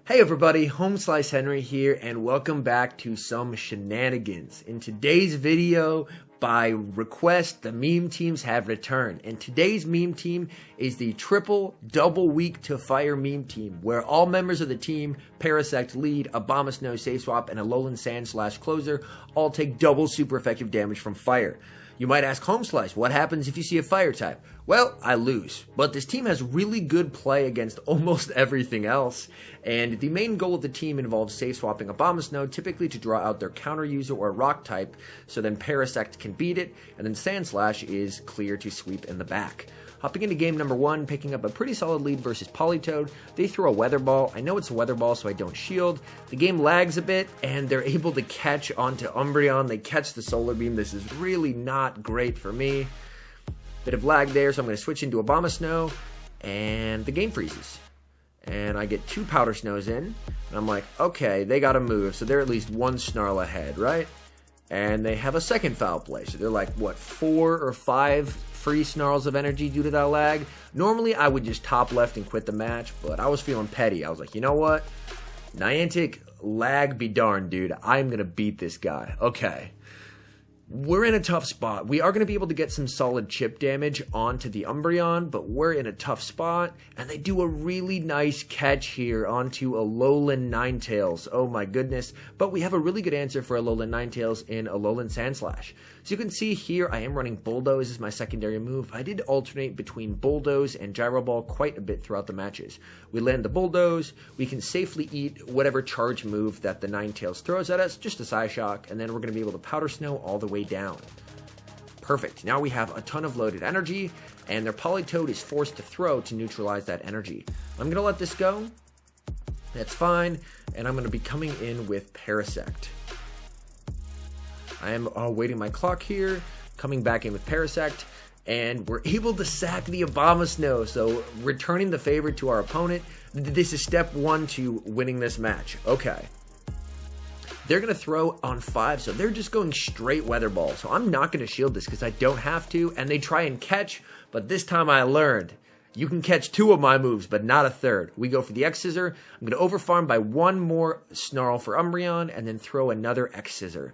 Hey everybody, HomeSliceHenry here, and welcome back to some shenanigans. In today's video, by request, the meme teams have returned, and today's meme team is the triple double weak to fire meme team, where all members of the team, Parasect lead, Abomasnow safe swap, and Alolan Sand / closer all take double super effective damage from fire. You might ask HomeSlice, what happens if you see a fire type? Well, I lose, but this team has really good play against almost everything else, and the main goal of the team involves safe swapping Abomasnow, typically to draw out their counter user or rock type, so then Parasect can beat it, and then Sand / is clear to sweep in the back. Hopping into game number 1, picking up a pretty solid lead versus Politoed. They throw a Weather Ball. I know it's a Weather Ball, so I don't shield. The game lags a bit, and they're able to catch onto Umbreon. They catch the Solar Beam. This is really not great for me. Bit of lag there, so I'm going to switch into Abomasnow, and the game freezes. And I get 2 Powder Snows in, and I'm like, okay, they got to move, so they're at least 1 Snarl ahead, right? And they have a second Foul Play, so they're like, what, 4 or 5 free Snarls of energy due to that lag? Normally, I would just top left and quit the match, but I was feeling petty. I was like, you know what? Niantic, lag be darned, dude. I'm going to beat this guy. Okay. We're in a tough spot. We are going to be able to get some solid chip damage onto the Umbreon, but we're in a tough spot, and they do a really nice catch here onto Alolan Ninetales. Oh my goodness. But we have a really good answer for Alolan Ninetales in Alolan Sand / So you can see here, I am running Bulldoze as my secondary move. I did alternate between Bulldoze and Gyro Ball quite a bit throughout the matches. We land the Bulldoze, we can safely eat whatever charge move that the Ninetales throws at us, just a Psyshock, and then we're going to be able to Powder Snow all the way down. Perfect. Now we have a ton of loaded energy, and their Politoed is forced to throw to neutralize that energy. I'm going to let this go. That's fine, and I'm going to be coming in with Parasect. I am waiting my clock here, coming back in with Parasect, and we're able to sack the Abomasnow, so returning the favor to our opponent. This is step 1 to winning this match. Okay. They're going to throw on 5, so they're just going straight Weather Ball. So I'm not going to shield this because I don't have to, and they try and catch, but this time I learned. You can catch 2 of my moves, but not a third. We go for the X-Scissor. I'm going to overfarm by 1 more Snarl for Umbreon, and then throw another X-Scissor.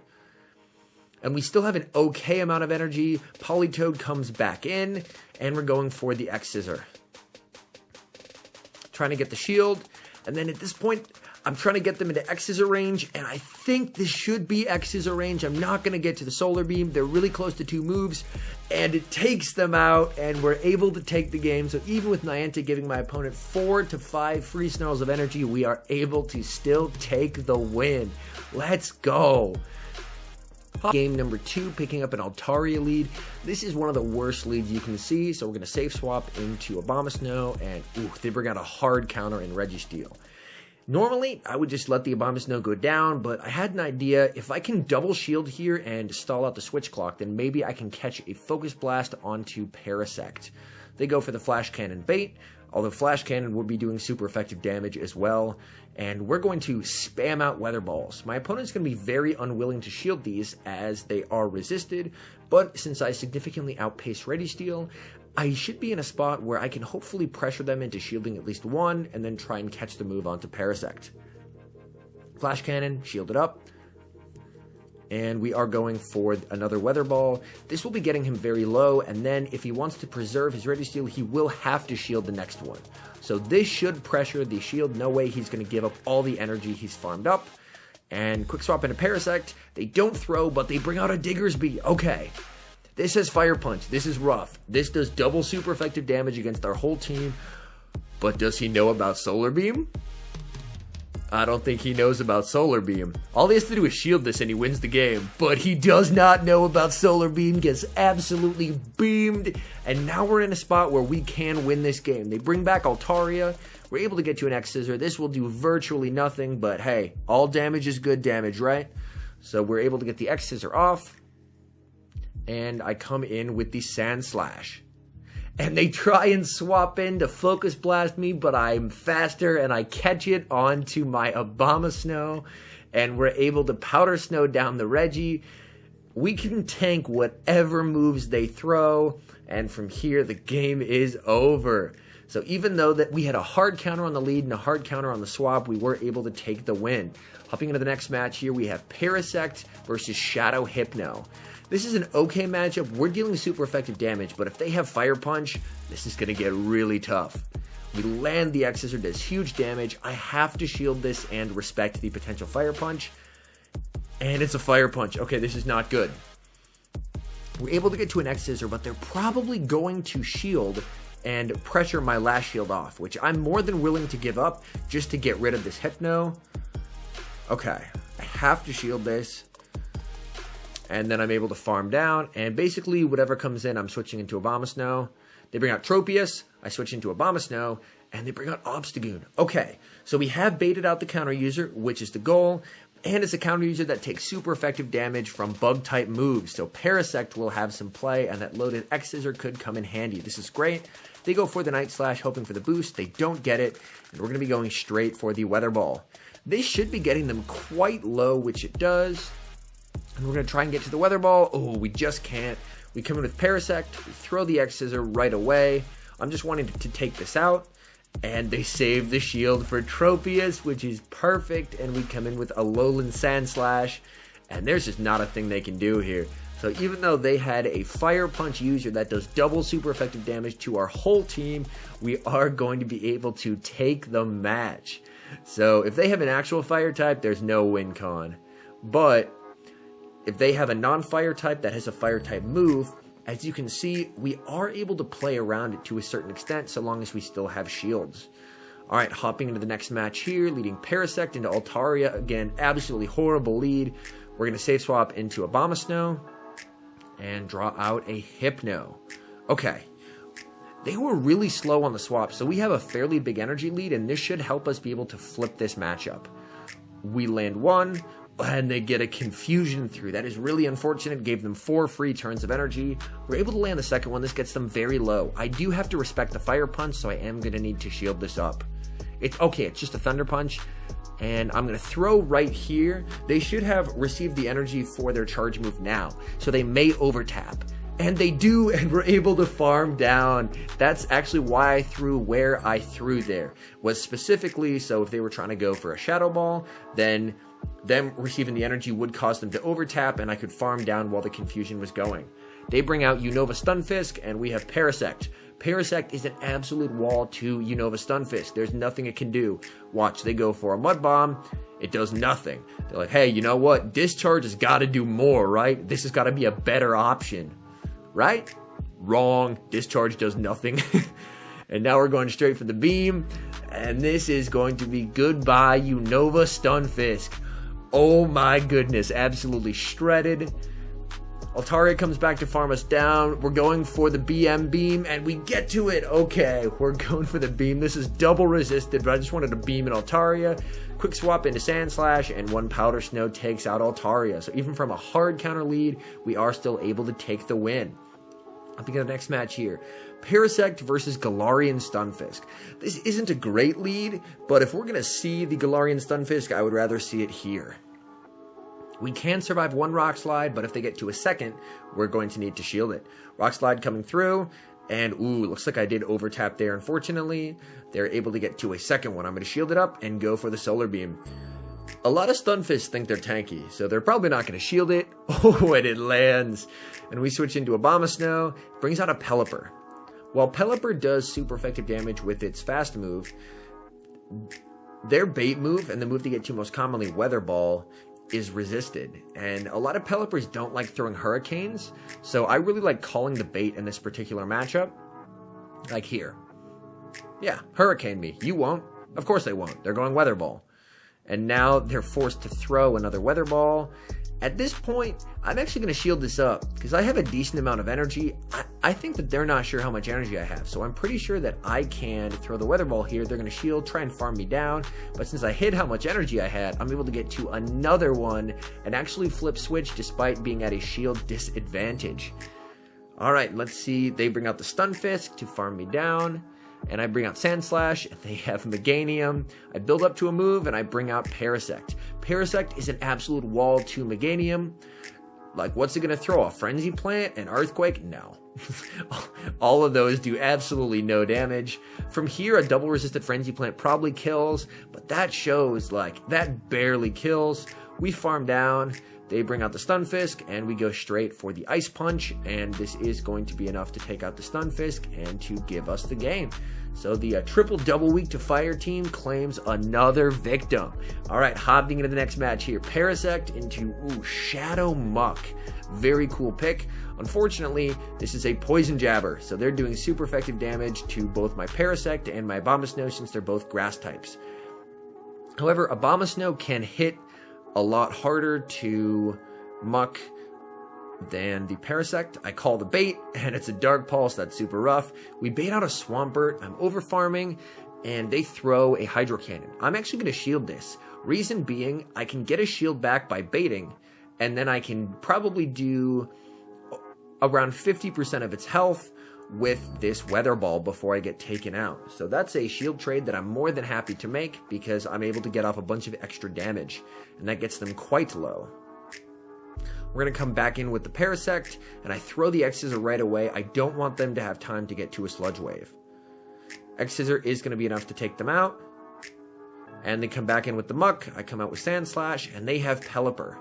And we still have an okay amount of energy. Politoed comes back in, and we're going for the X-Scissor. Trying to get the shield, and then at this point, I'm trying to get them into X-Scissor range, and I think this should be X-Scissor range. I'm not going to get to the Solar Beam. They're really close to 2 moves, and it takes them out, and we're able to take the game. So even with Niantic giving my opponent 4 to 5 free Snarls of energy, we are able to still take the win. Let's go. Game number 2, picking up an Altaria lead. This is one of the worst leads you can see, so we're going to safe swap into Abomasnow, and they bring out a hard counter in Registeel. Normally, I would just let the Abomasnow go down, but I had an idea. If I can double shield here and stall out the switch clock, then maybe I can catch a Focus Blast onto Parasect. They go for the Flash Cannon bait, although Flash Cannon would be doing super effective damage as well. And we're going to spam out Weather Balls. My opponent's going to be very unwilling to shield these as they are resisted, but since I significantly outpace Registeel, I should be in a spot where I can hopefully pressure them into shielding at least 1, and then try and catch the move onto Parasect. Flash Cannon, shielded up. And we are going for another Weather Ball. This will be getting him very low, and then if he wants to preserve his Registeel, he will have to shield the next one. So this should pressure the shield. No way he's going to give up all the energy he's farmed up. And quick swap into Parasect. They don't throw, but they bring out a Diggersby. Okay. This has Fire Punch. This is rough. This does double super effective damage against our whole team. But does he know about Solar Beam? I don't think he knows about Solar Beam. All he has to do is shield this and he wins the game. But he does not know about Solar Beam, gets absolutely beamed. And now we're in a spot where we can win this game. They bring back Altaria. We're able to get to an X-Scissor. This will do virtually nothing, but hey, all damage is good damage, right? So we're able to get the X-Scissor off. And I come in with the Sand / and they try and swap in to Focus Blast me, but I'm faster, and I catch it onto my Abomasnow, and we're able to Powder Snow down the Reggie. We can tank whatever moves they throw, and from here, the game is over. So even though that we had a hard counter on the lead and a hard counter on the swap, we were able to take the win. Hopping into the next match here, we have Parasect versus Shadow Hypno. This is an okay matchup. We're dealing super effective damage, but if they have Fire Punch, this is going to get really tough. We land the X-Scissor, does huge damage. I have to shield this and respect the potential Fire Punch. And it's a Fire Punch. Okay, this is not good. We're able to get to an X-Scissor, but they're probably going to shield and pressure my last shield off, which I'm more than willing to give up just to get rid of this Hypno. Okay, I have to shield this. And then I'm able to farm down, and basically whatever comes in, I'm switching into Abomasnow. They bring out Tropius, I switch into Abomasnow, and they bring out Obstagoon. Okay, so we have baited out the counter user, which is the goal, and it's a counter user that takes super effective damage from bug-type moves, so Parasect will have some play, and that loaded X-Scissor could come in handy. This is great. They go for the Night Slash, hoping for the boost. They don't get it, and we're going to be going straight for the Weather Ball. They should be getting them quite low, which it does. And we're going to try and get to the Weather Ball. Oh, we just can't. We come in with Parasect. We throw the X-Scissor right away. I'm just wanting to take this out. And they save the shield for Tropius, which is perfect. And we come in with a Alolan Sandslash. And there's just not a thing they can do here. So even though they had a Fire Punch user that does double super effective damage to our whole team, we are going to be able to take the match. So if they have an actual Fire type, there's no win con. But if they have a non-Fire type that has a Fire type move, as you can see, we are able to play around it to a certain extent so long as we still have shields. Alright, hopping into the next match here, leading Parasect into Altaria. Again, absolutely horrible lead. We're going to save swap into Abomasnow and draw out a Hypno. Okay, they were really slow on the swap, so we have a fairly big energy lead, and this should help us be able to flip this matchup. We land one, and they get a Confusion through. That is really unfortunate. Gave them 4 free turns of energy. We're able to land the second one. This gets them very low. I do have to respect the Fire Punch, so I am going to need to shield this up. It's okay. It's just a Thunder Punch. And I'm going to throw right here. They should have received the energy for their charge move now. So they may overtap. And they do, and we're able to farm down. That's actually why I threw where I threw there. Was specifically, so if they were trying to go for a Shadow Ball, then them receiving the energy would cause them to overtap, and I could farm down while the Confusion was going. They bring out Unova Stunfisk, and we have Parasect. Parasect is an absolute wall to Unova Stunfisk. There's nothing it can do. Watch, they go for a Mud Bomb. It does nothing. They're like, hey, you know what? Discharge has got to do more, right? This has got to be a better option. Right? Wrong. Discharge does nothing. And now we're going straight for the beam. And this is going to be goodbye, Unova Stunfisk. Oh my goodness. Absolutely shredded. Altaria comes back to farm us down. We're going for the BM beam, and we get to it. Okay, we're going for the beam. This is double resisted, but I just wanted to beam in Altaria. Quick swap into Sandslash, and 1 Powder Snow takes out Altaria. So even from a hard counter lead, we are still able to take the win. I'll begin the next match here. Parasect versus Galarian Stunfisk. This isn't a great lead, but if we're going to see the Galarian Stunfisk, I would rather see it here. We can survive 1 Rock Slide, but if they get to a second, we're going to need to shield it. Rock Slide coming through, and ooh, looks like I did overtap there, unfortunately. They're able to get to a second one. I'm going to shield it up and go for the Solar Beam. A lot of Stunfisk think they're tanky, so they're probably not going to shield it. Oh, and it lands. And we switch into Abomasnow, brings out a Pelipper. While Pelipper does super effective damage with its fast move, their bait move, and the move they get to most commonly, Weather Ball, is resisted. And a lot of Pelippers don't like throwing Hurricanes, so I really like calling the bait in this particular matchup. Like here. Yeah, Hurricane me. You won't. Of course they won't. They're going Weather Ball. And now they're forced to throw another Weather Ball. At this point, I'm actually going to shield this up because I have a decent amount of energy. I think that they're not sure how much energy I have, so I'm pretty sure that I can throw the Weather Ball here. They're going to shield, try and farm me down, but since I hid how much energy I had, I'm able to get to another one and actually flip switch despite being at a shield disadvantage. Alright, let's see. They bring out the Stunfisk to farm me down. And I bring out Sandslash, and they have Meganium. I build up to a move, and I bring out Parasect. Parasect is an absolute wall to Meganium. Like, what's it going to throw? A Frenzy Plant? An Earthquake? No. All of those do absolutely no damage. From here, a double resisted Frenzy Plant probably kills, but that shows, like, that barely kills. We farm down, they bring out the Stunfisk, and we go straight for the Ice Punch, and this is going to be enough to take out the Stunfisk and to give us the game. So the triple double weak to fire team claims another victim. All right, hopping into the next match here. Parasect into Shadow Muck. Very cool pick. Unfortunately, this is a Poison Jabber, so they're doing super effective damage to both my Parasect and my Abomasnow since they're both grass types. However, Abomasnow can hit a lot harder to Muck than the Parasect. I call the bait, and it's a Dark Pulse. That's super rough. We bait out a Swampert. I'm over farming, and they throw a Hydro Cannon. I'm actually going to shield this. Reason being, I can get a shield back by baiting, and then I can probably do around 50% of its health with this Weather Ball before I get taken out. So that's a shield trade that I'm more than happy to make because I'm able to get off a bunch of extra damage, and that gets them quite low. We're going to come back in with the Parasect, and I throw the X-Scissor right away. I don't want them to have time to get to a Sludge Wave. X-Scissor is going to be enough to take them out. And they come back in with the Muck. I come out with Sandslash, and they have Pelipper.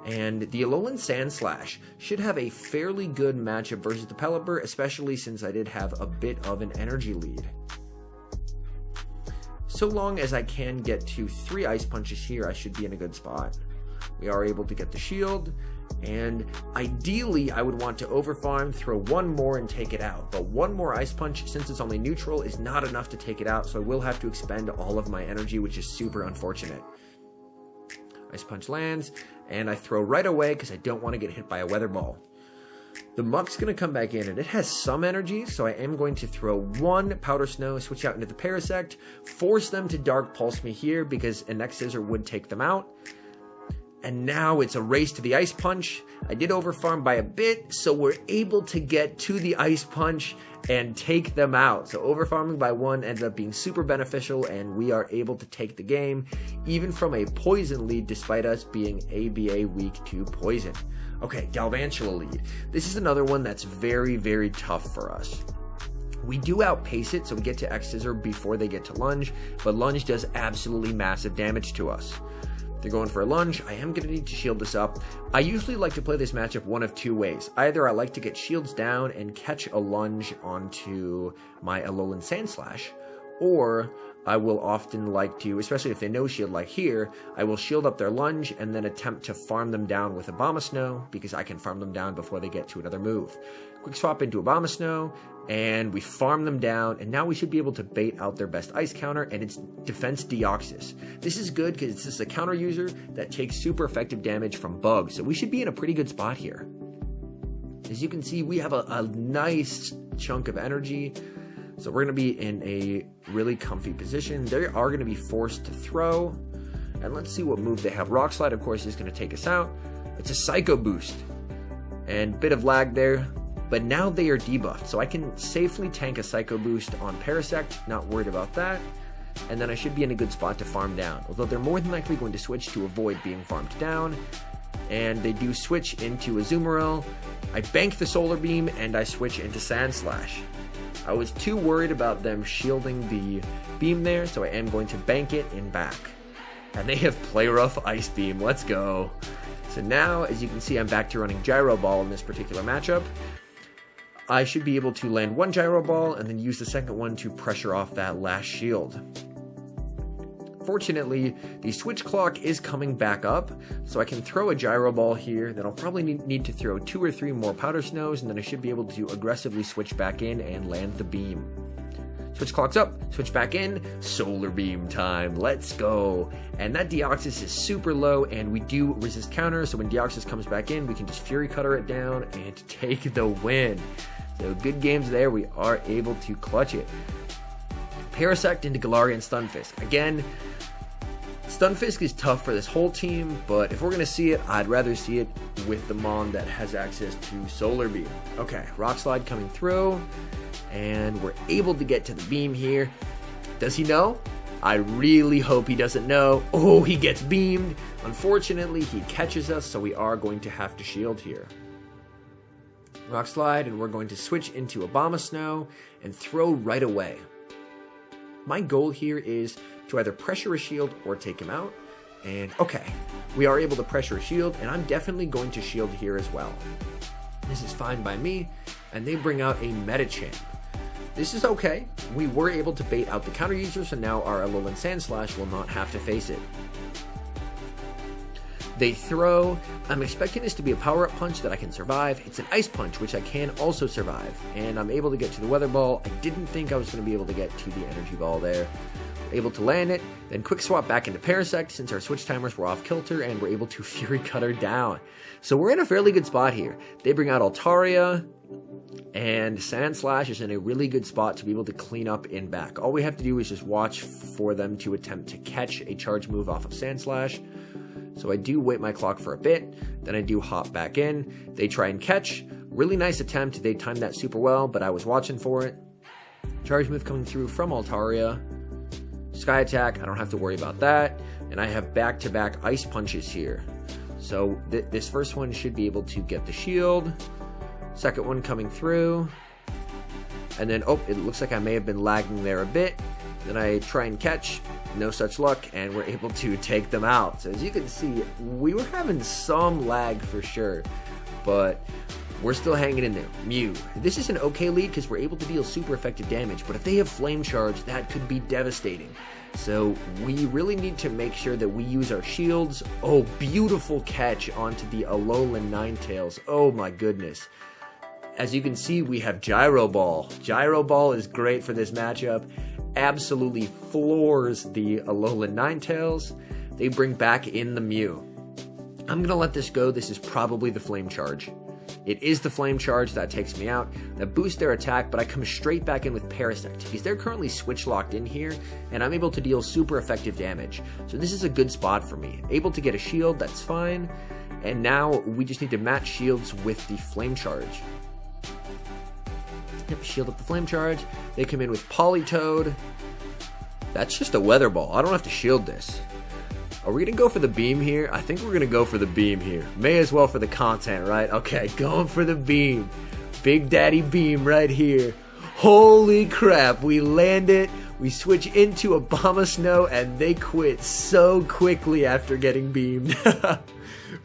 And the Alolan Sandslash should have a fairly good matchup versus the Pelipper, especially since I did have a bit of an energy lead. So long as I can get to 3 Ice Punches here, I should be in a good spot. We are able to get the shield, and ideally I would want to overfarm, throw one more and take it out. But one more Ice Punch, since it's only neutral, is not enough to take it out, so I will have to expend all of my energy, which is super unfortunate. Ice Punch lands, and I throw right away because I don't want to get hit by a Weather Ball. The Muck's going to come back in, and it has some energy, so I am going to throw one Powder Snow, switch out into the Parasect, force them to Dark Pulse me here because an X-Scissor would take them out. And now it's a race to the Ice Punch. I did overfarm by a bit, so we're able to get to the Ice Punch and take them out. So overfarming by 1 ended up being super beneficial, and we are able to take the game, even from a Poison lead, despite us being ABA weak to Poison. Okay, Galvantula lead. This is another one that's very, very tough for us. We do outpace it, so we get to X-Scissor before they get to Lunge, but Lunge does absolutely massive damage to us. They're going for a Lunge. I am going to need to shield this up. I usually like to play this matchup one of 2 ways. Either I like to get shields down and catch a Lunge onto my Alolan Sandslash, or I will often like to, especially if they no shield like here, I will shield up their Lunge and then attempt to farm them down with Abomasnow because I can farm them down before they get to another move. Quick swap into Abomasnow, and we farm them down, and now we should be able to bait out their best ice counter, and it's Defense Deoxys. This is good because this is a counter user that takes super effective damage from bugs, so we should be in a pretty good spot here. As you can see, we have a nice chunk of energy, so we're going to be in a really comfy position. They are going to be forced to throw, and let's see what move they have. Rock Slide, of course, is going to take us out. It's a Psycho Boost, and bit of lag there. But now they are debuffed, so I can safely tank a Psycho Boost on Parasect, not worried about that. And then I should be in a good spot to farm down, although they're more than likely going to switch to avoid being farmed down. And they do switch into Azumarill. I bank the Solar Beam, and I switch into Sandslash. I was too worried about them shielding the beam there, so I am going to bank it and back. And they have Play Rough Ice Beam, let's go. So now, as you can see, I'm back to running Gyro Ball in this particular matchup. I should be able to land 1 Gyro Ball and then use the second one to pressure off that last shield. Fortunately, the switch clock is coming back up, so I can throw a Gyro Ball here. Then I'll probably need to throw 2 or 3 more Powder Snows, and then I should be able to aggressively switch back in and land the beam. Switch clock's up, switch back in, Solar Beam time, let's go. And that Deoxys is super low, and we do resist counter, so when Deoxys comes back in, we can just Fury Cutter it down and take the win. So good games there, we are able to clutch it. Parasect into Galarian Stunfisk. Again, Stunfisk is tough for this whole team, but if we're going to see it, I'd rather see it with the Mon that has access to Solar Beam. Okay, Rock Slide coming through, and we're able to get to the beam here. Does he know? I really hope he doesn't know. Oh, he gets beamed. Unfortunately, he catches us, so we are going to have to shield here. Rock Slide, and we're going to switch into Abomasnow and throw right away. My goal here is to either pressure a shield or take him out. And okay, we are able to pressure a shield, and I'm definitely going to shield here as well. This is fine by me, and they bring out a Metachamp. This is okay. We were able to bait out the counter user, so now our Alolan Sandslash will not have to face it. They throw. I'm expecting this to be a power-up punch that I can survive. It's an Ice Punch, which I can also survive. And I'm able to get to the Weather Ball. I didn't think I was going to be able to get to the Energy Ball there. Able to land it, then quick swap back into Parasect since our switch timers were off kilter, and we're able to Fury Cutter down. So we're in a fairly good spot here. They bring out Altaria, and Sandslash is in a really good spot to be able to clean up in back. All we have to do is just watch for them to attempt to catch a charge move off of Sandslash. So I do wait my clock for a bit, then I do hop back in. They try and catch. Really nice attempt. They timed that super well, but I was watching for it. Charge move coming through from Altaria. Sky Attack, I don't have to worry about that. And I have back-to-back Ice Punches here. So this first one should be able to get the shield. Second one coming through. And then, oh, it looks like I may have been lagging there a bit. Then I try and catch. No such luck, and we're able to take them out. So as you can see, we were having some lag for sure. But we're still hanging in there. Mew. This is an okay lead because we're able to deal super effective damage, but if they have Flame Charge, that could be devastating. So we really need to make sure that we use our shields. Oh, beautiful catch onto the Alolan Ninetales. Oh my goodness. As you can see, we have Gyro Ball. Gyro Ball is great for this matchup. Absolutely floors the Alolan Ninetales. They bring back in the Mew. I'm going to let this go. This is probably the Flame Charge. It is the Flame Charge that takes me out. That boosts their attack, but I come straight back in with Parasect because they're currently switch locked in here, and I'm able to deal super effective damage. So this is a good spot for me. Able to get a shield, that's fine. And now we just need to match shields with the Flame Charge. Yep, shield up the Flame Charge. They come in with Politoed. That's just a Weather Ball. I don't have to shield this. Are we going to go for the beam here? I think we're going to go for the beam here. May as well for the content, right? Okay, going for the beam. Big Daddy Beam right here. Holy crap, we land it. We switch into Abomasnow, and they quit so quickly after getting beamed.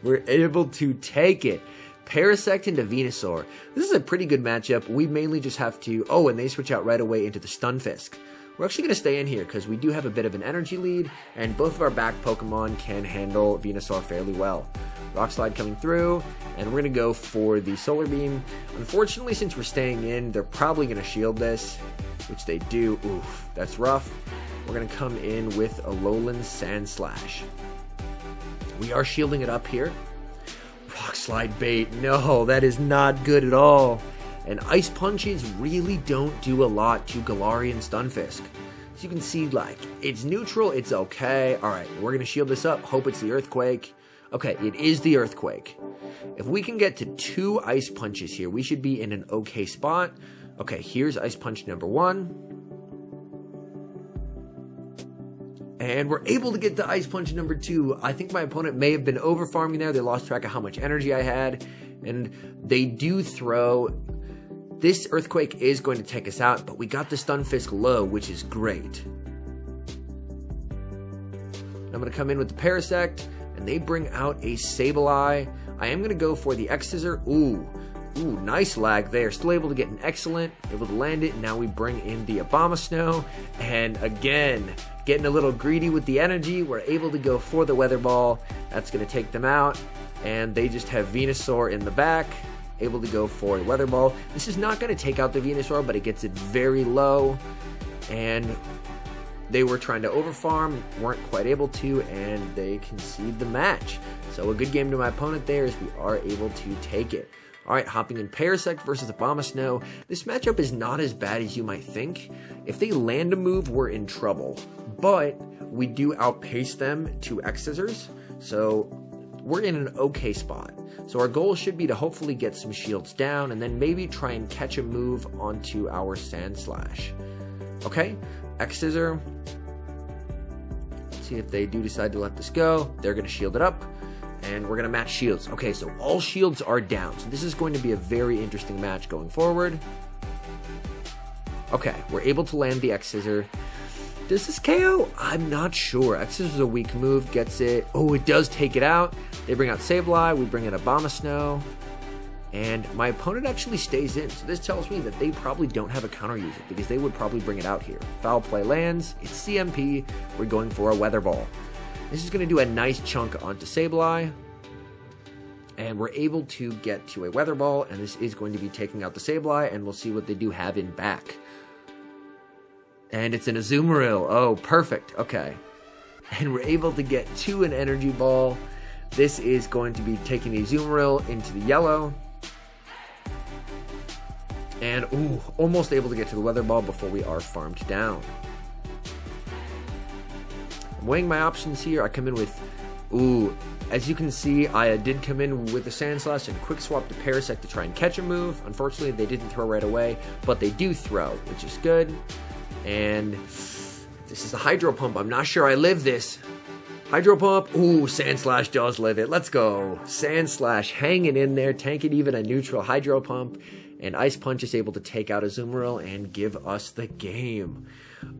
We're able to take it. Parasect into Venusaur. This is a pretty good matchup. We mainly just have to... Oh, and they switch out right away into the Stunfisk. We're actually going to stay in here because we do have a bit of an energy lead, and both of our back Pokemon can handle Venusaur fairly well. Rock Slide coming through, and we're going to go for the Solar Beam. Unfortunately, since we're staying in, they're probably going to shield this, which they do. Oof, that's rough. We're going to come in with Alolan Sandslash. We are shielding it up here. Rock Slide bait. No, that is not good at all. And Ice Punches really don't do a lot to Galarian Stunfisk. As you can see, like, it's neutral, it's okay. Alright, we're going to shield this up. Hope it's the Earthquake. Okay, it is the Earthquake. If we can get to 2 Ice Punches here, we should be in an okay spot. Okay, here's Ice Punch number 1. And we're able to get to Ice Punch number 2. I think my opponent may have been over farming there. They lost track of how much energy I had. And they do throw... This Earthquake is going to take us out, but we got the Stunfisk low, which is great. I'm going to come in with the Parasect, and they bring out a Sableye. I am going to go for the X-Scissor. Ooh, nice lag there. Still able to get an excellent, able to land it. Now we bring in the Abomasnow, and again, getting a little greedy with the energy. We're able to go for the Weather Ball. That's going to take them out, and they just have Venusaur in the back. Able to go for a Weather Ball. This is not going to take out the Venusaur, but it gets it very low. And they were trying to overfarm, weren't quite able to, and they concede the match. So a good game to my opponent there as we are able to take it. Alright, hopping in Parasect versus Abomasnow. This matchup is not as bad as you might think. If they land a move, we're in trouble. But we do outpace them to X-Scissors. So we're in an okay spot. So our goal should be to hopefully get some shields down and then maybe try and catch a move onto our Sandslash. Okay, X-Scissor. see if they do decide to let this go. They're going to shield it up, and we're going to match shields. Okay, so all shields are down. So this is going to be a very interesting match going forward. Okay, we're able to land the X-Scissor. Does this KO? I'm not sure. X-Scissor is a weak move, gets it. Oh, it does take it out. They bring out Sableye, we bring in Abomasnow, and my opponent actually stays in. So this tells me that they probably don't have a counter user because they would probably bring it out here. Foul play lands, it's CMP, we're going for a Weather Ball. This is going to do a nice chunk onto Sableye, and we're able to get to a Weather Ball, and this is going to be taking out the Sableye, and we'll see what they do have in back. And it's an Azumarill. Oh, perfect. Okay. And we're able to get to an Energy Ball. This is going to be taking the Azumarill into the yellow. And, ooh, almost able to get to the Weather Ball before we are farmed down. I'm weighing my options here. I come in with, ooh, as you can see, I did come in with the Sand Slash and quick swap to Parasect to try and catch a move. Unfortunately, they didn't throw right away, but they do throw, which is good. And this is a Hydro Pump. I'm not sure I live this. Hydro Pump. Ooh, Sand Slash does live it. Let's go. Sand Slash hanging in there, tanking even a neutral Hydro Pump. And Ice Punch is able to take out Azumarill and give us the game.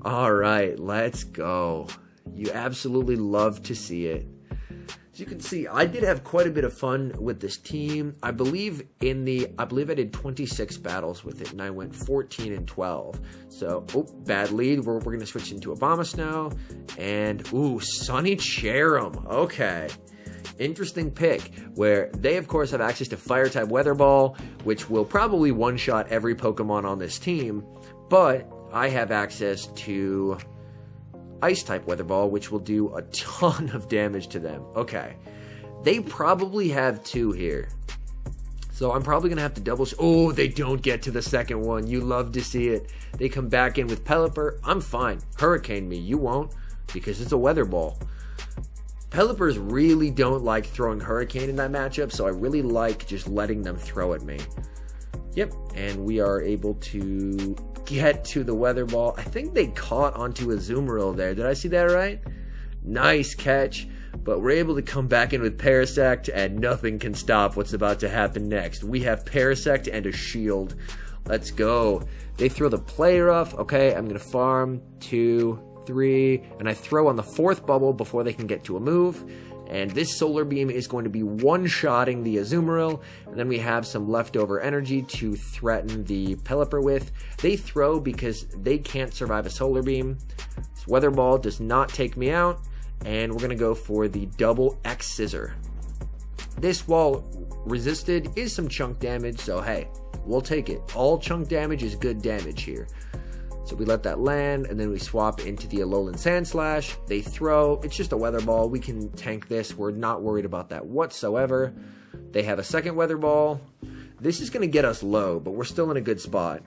All right, let's go. You absolutely love to see it. As you can see, I did have quite a bit of fun with this team. I believe I did 26 battles with it, and I went 14 and 12. So, oh, bad lead. We're going to switch into Abomasnow. And, ooh, Sunny Cherrim. Okay. Interesting pick, where they, of course, have access to Fire-type Weather Ball, which will probably one-shot every Pokemon on this team. But I have access to Ice-type Weather Ball, which will do a ton of damage to them. Okay. They probably have two here. So I'm probably going to have to double... Oh, they don't get to the second one. You love to see it. They come back in with Pelipper. I'm fine. Hurricane me. You won't, because it's a Weather Ball. Pelipper's really don't like throwing Hurricane in that matchup, so I really like just letting them throw at me. Yep, and we are able to get to the Weather Ball. I think they caught onto a Azumarill there. Did I see that right? Nice catch. But we're able to come back in with Parasect, and nothing can stop what's about to happen next. We have Parasect and a shield. Let's go. They throw the Play Rough. Okay, I'm going to farm 2, 3, and I throw on the 4th bubble before they can get to a move. And this Solar Beam is going to be one-shotting the Azumarill, and then we have some leftover energy to threaten the Pelipper with. They throw because they can't survive a Solar Beam. This Weather Ball does not take me out, and we're going to go for the double X-Scissor. This, while resisted, is some chunk damage, so hey, we'll take it. All chunk damage is good damage here. So we let that land, and then we swap into the Alolan Sand Slash. They throw. It's just a Weather Ball. We can tank this. We're not worried about that whatsoever. They have a second Weather Ball. This is going to get us low, but we're still in a good spot.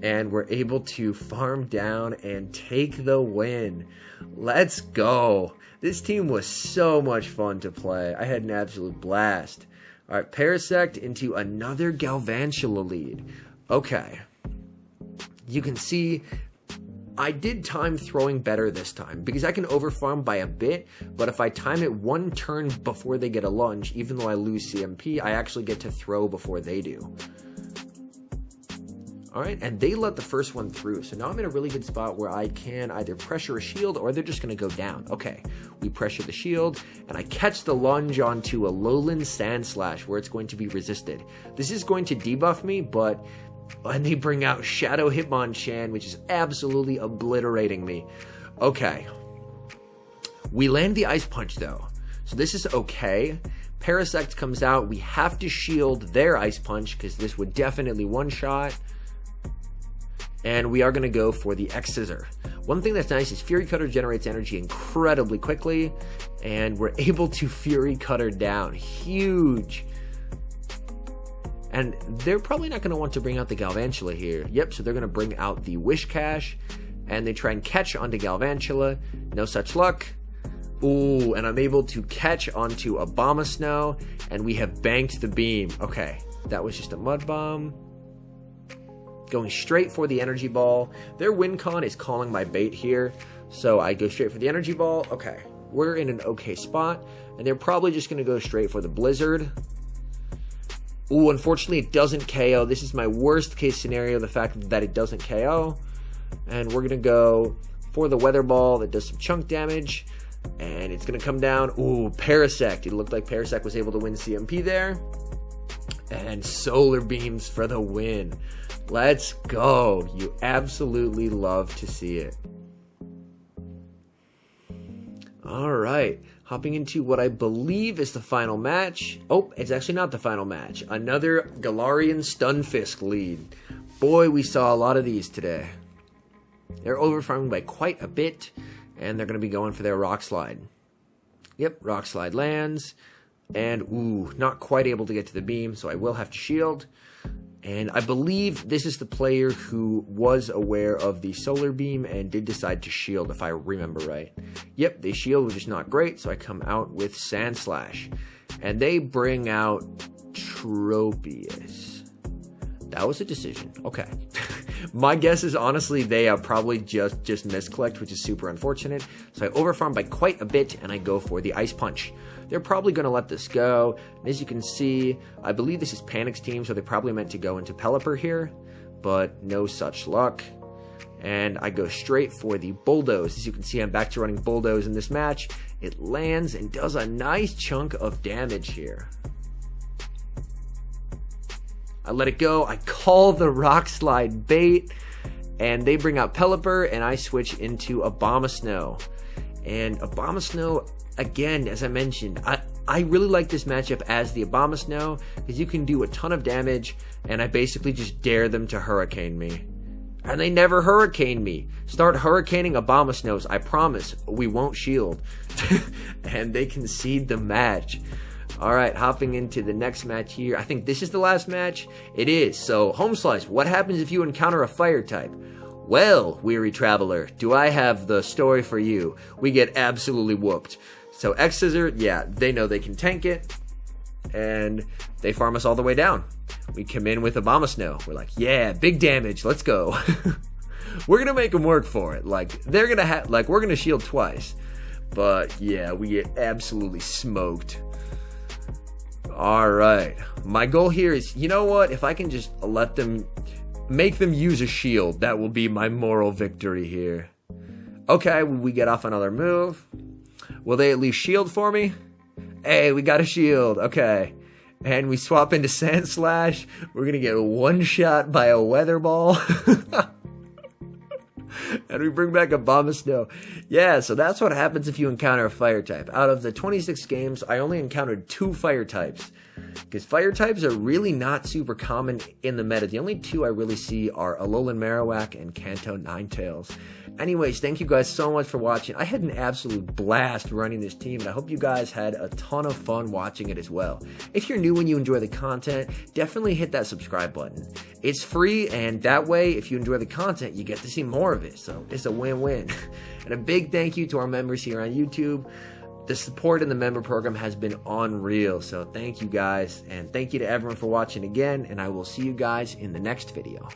And we're able to farm down and take the win. Let's go. This team was so much fun to play. I had an absolute blast. All right, Parasect into another Galvantula lead. Okay. You can see I did time throwing better this time because I can overfarm by a bit, but if I time it one turn before they get a lunge, even though I lose CMP, I actually get to throw before they do. Alright, and they let the first one through, so now I'm in a really good spot where I can either pressure a shield or they're just going to go down. Okay, we pressure the shield, and I catch the lunge onto a Alolan Sand Slash where it's going to be resisted. This is going to debuff me, but... And they bring out Shadow Hitmonchan, which is absolutely obliterating me. Okay. We land the Ice Punch, though. So this is okay. Parasect comes out. We have to shield their Ice Punch, because this would definitely one-shot. And we are going to go for the X-Scissor. One thing that's nice is Fury Cutter generates energy incredibly quickly. And we're able to Fury Cutter down. Huge. And they're probably not going to want to bring out the Galvantula here. Yep, so they're going to bring out the Whiscash. And they try and catch onto Galvantula. No such luck. Ooh, and I'm able to catch onto Abomasnow. And we have banked the beam. Okay, that was just a Mud Bomb. Going straight for the Energy Ball. Their Wincon is calling my bait here. So I go straight for the energy ball. Okay, we're in an okay spot. And they're probably just going to go straight for the blizzard. Ooh, unfortunately it doesn't KO. This is my worst case scenario, the fact that it doesn't KO. And we're going to go for the weather ball that does some chunk damage. And it's going to come down. Ooh, Parasect. It looked like Parasect was able to win CMP there. And Solar Beams for the win. Let's go. You absolutely love to see it. All right. Hopping into what I believe is the final match. Oh, it's actually not the final match. Another Galarian Stunfisk lead. Boy, we saw a lot of these today. They're overfarming by quite a bit. And they're going to be going for their Rock Slide. Yep, Rock Slide lands. And, ooh, not quite able to get to the beam, so I will have to shield. And I believe this is the player who was aware of the Solar Beam and did decide to shield, if I remember right. Yep, they shield, which is not great, so I come out with Sand Slash. And they bring out Tropius. That was a decision. Okay. My guess is, honestly, they probably just misclicked, which is super unfortunate. So I overfarm by quite a bit, and I go for the Ice Punch. They're probably going to let this go. And as you can see, I believe this is Panic's team, so they probably meant to go into Pelipper here, but no such luck. And I go straight for the Bulldoze. As you can see, I'm back to running Bulldoze in this match. It lands and does a nice chunk of damage here. I let it go. I call the Rock Slide bait, and they bring out Pelipper, and I switch into Abomasnow. And Abomasnow, again, as I mentioned, I really like this matchup as the Abomasnow, because you can do a ton of damage, and I basically just dare them to Hurricane me. And they never Hurricane me. Start Hurricaning Abomasnows. I promise, we won't shield. And they concede the match. Alright, hopping into the next match here. I think this is the last match. It is. So, HomeSlice, what happens if you encounter a fire type? Well, weary traveler, do I have the story for you. We get absolutely whooped. So, X-Scissor, yeah, they know they can tank it. And they farm us all the way down. We come in with Abomasnow. We're like, yeah, big damage, let's go. We're gonna make them work for it. Like, they're gonna have, like, we're gonna shield twice. But, yeah, we get absolutely smoked. Alright, my goal here is, you know what, if I can just let them, make them use a shield, that will be my moral victory here. Okay, we get off another move. Will they at least shield for me? Hey, we got a shield, okay. And we swap into Sand Slash. We're gonna get one shot by a Weather Ball. And we bring back Abomasnow. Yeah, so that's what happens if you encounter a fire type. Out of the 26 games, I only encountered 2 fire types. Because fire types are really not super common in the meta. The only 2 I really see are Alolan Marowak and Kanto Ninetales. Anyways, thank you guys so much for watching. I had an absolute blast running this team, and I hope you guys had a ton of fun watching it as well. If you're new and you enjoy the content, definitely hit that subscribe button. It's free, and that way, if you enjoy the content, you get to see more of it. So it's a win-win. And a big thank you to our members here on YouTube. The support in the member program has been unreal. So thank you guys, and thank you to everyone for watching again, and I will see you guys in the next video.